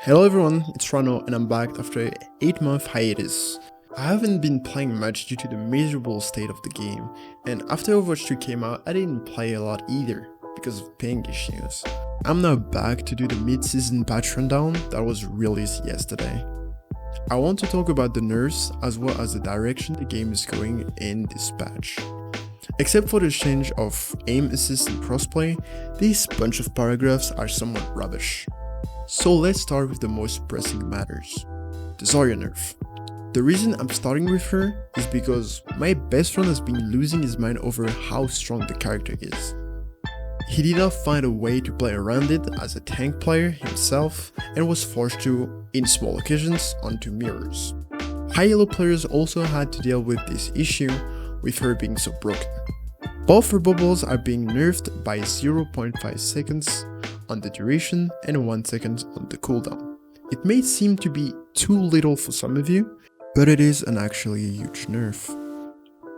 Hello everyone, it's Rano and I'm back after an 8-month hiatus. I haven't been playing much due to the miserable state of the game, and after Overwatch 2 came out, I didn't play a lot either, because of ping issues. I'm now back to do the mid-season patch rundown that was released yesterday. I want to talk about the nerfs as well as the direction the game is going in this patch. Except for the change of aim assist and crossplay, this bunch of paragraphs are somewhat rubbish. So let's start with the most pressing matters. The Zarya nerf. The reason I'm starting with her is because my best friend has been losing his mind over how strong the character is. He did not find a way to play around it as a tank player himself and was forced to, in small occasions, onto mirrors. High elo players also had to deal with this issue with her being so broken. Both her bubbles are being nerfed by 0.5 seconds on the duration and 1 second on the cooldown. It may seem to be too little for some of you, but it is actually a huge nerf.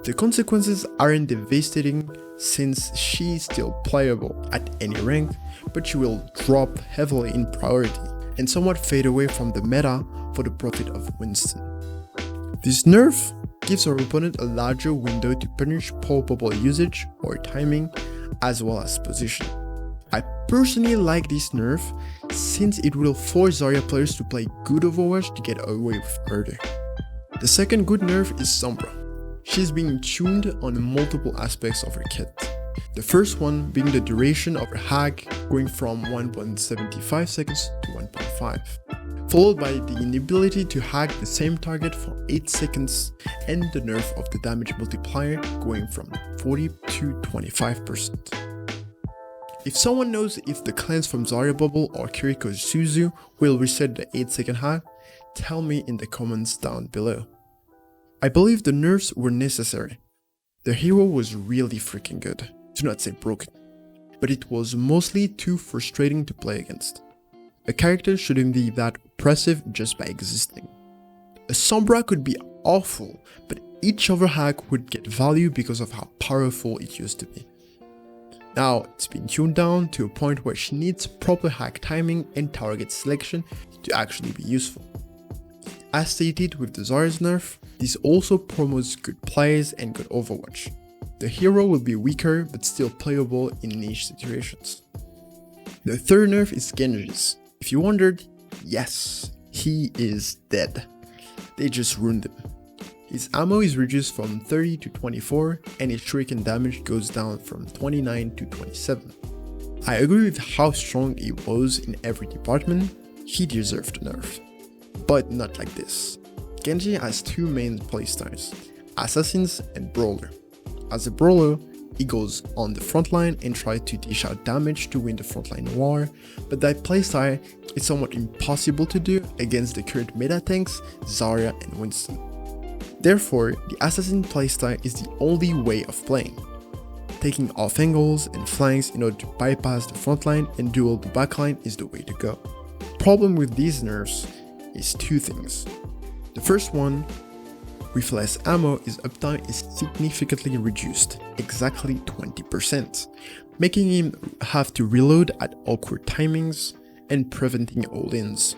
The consequences aren't devastating since she is still playable at any rank, but she will drop heavily in priority and somewhat fade away from the meta for the profit of Winston. This nerf gives our opponent a larger window to punish poor bubble usage or timing, as well as position. I personally like this nerf since it will force Zarya players to play good Overwatch to get away with murder. The second good nerf is Sombra. She's being tuned on multiple aspects of her kit. The first one being the duration of her hack going from 1.75 seconds to 1.5, followed by the inability to hack the same target for 8 seconds and the nerf of the damage multiplier going from 40 to 25%. If someone knows if the cleanse from Zarya bubble or Kiriko Suzu will reset the 8-second hack, tell me in the comments down below. I believe the nerfs were necessary. The hero was really freaking good, to not say broken, but it was mostly too frustrating to play against. A character shouldn't be that oppressive just by existing. A Sombra could be awful, but each other hack would get value because of how powerful it used to be. Now, it's been tuned down to a point where she needs proper hack timing and target selection to actually be useful. As stated with the Zarya's nerf, this also promotes good plays and good Overwatch. The hero will be weaker but still playable in niche situations. The third nerf is Genji's. If you wondered, yes, he is dead. They just ruined him. His ammo is reduced from 30 to 24 and his shuriken damage goes down from 29 to 27. I agree with how strong he was in every department, he deserved a nerf. But not like this. Genji has two main playstyles, Assassins and Brawler. As a Brawler, he goes on the front line and tries to dish out damage to win the frontline war, but that playstyle is somewhat impossible to do against the current meta tanks, Zarya and Winston. Therefore, the Assassin playstyle is the only way of playing. Taking off angles and flanks in order to bypass the frontline and duel the backline is the way to go. Problem with these nerfs is two things. The first one, with less ammo, his uptime is significantly reduced, exactly 20%, making him have to reload at awkward timings and preventing all-ins.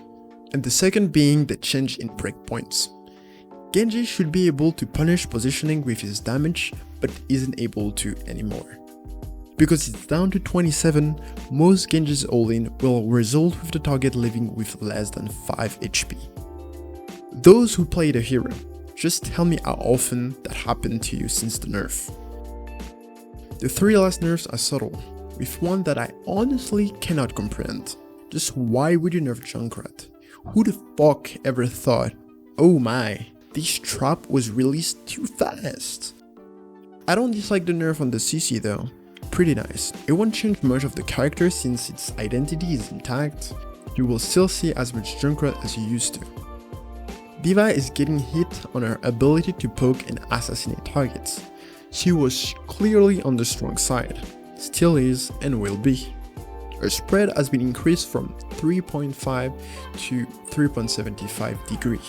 And the second being the change in breakpoints. Genji should be able to punish positioning with his damage, but isn't able to anymore. Because it's down to 27, most Genji's all-in will result with the target living with less than 5 HP. Those who play the hero, just tell me how often that happened to you since the nerf. The three last nerfs are subtle, with one that I honestly cannot comprehend. Just why would you nerf Junkrat? Who the fuck ever thought, oh my, this trap was released too fast? I don't dislike the nerf on the CC though. Pretty nice. It won't change much of the character since its identity is intact. You will still see as much Junkrat as you used to. D.Va is getting hit on her ability to poke and assassinate targets. She was clearly on the strong side, still is and will be. Her spread has been increased from 3.5 to 3.75 degree,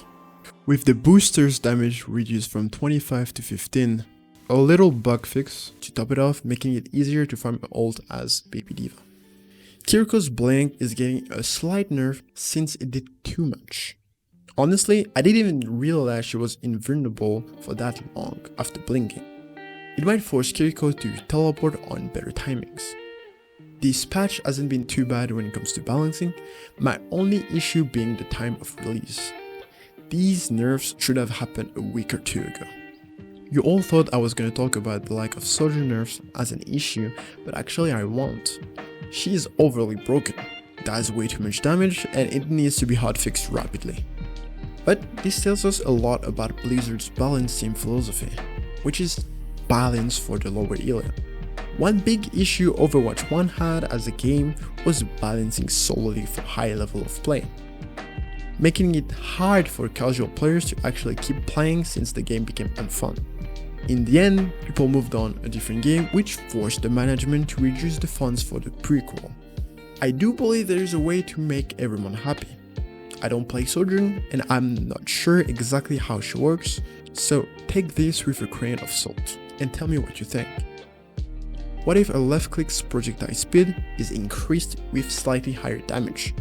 with the booster's damage reduced from 25 to 15. A little bug fix to top it off, making it easier to farm ult as Baby D.Va. Kiriko's blink is getting a slight nerf since it did too much. Honestly, I didn't even realize she was invulnerable for that long after blinking. It might force Kiriko to teleport on better timings. This patch hasn't been too bad when it comes to balancing, my only issue being the time of release. These nerfs should have happened a week or two ago. You all thought I was going to talk about the lack of Sojourn nerfs as an issue, but actually I won't. She is overly broken, does way too much damage, and it needs to be hotfixed rapidly. But this tells us a lot about Blizzard's balance team philosophy, which is balance for the lower elo. One big issue Overwatch 1 had as a game was balancing solely for high level of play, making it hard for casual players to actually keep playing since the game became unfun. In the end, people moved on a different game, which forced the management to reduce the funds for the prequel. I do believe there is a way to make everyone happy. I don't play Sojourn, and I'm not sure exactly how she works, so take this with a grain of salt, and tell me what you think. What if a left click's projectile speed is increased with slightly higher damage?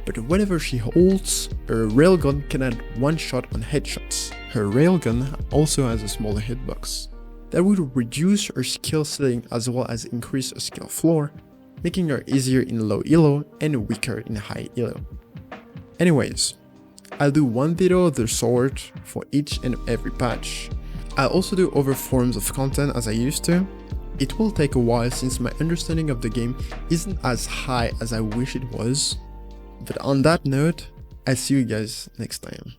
But whenever she holds, her railgun can add one shot on headshots. Her railgun also has a smaller hitbox. That would reduce her skill ceiling as well as increase her skill floor, making her easier in low elo and weaker in high elo. Anyways, I'll do one video of the sort for each and every patch. I'll also do other forms of content as I used to. It will take a while since my understanding of the game isn't as high as I wish it was. But on that note, I'll see you guys next time.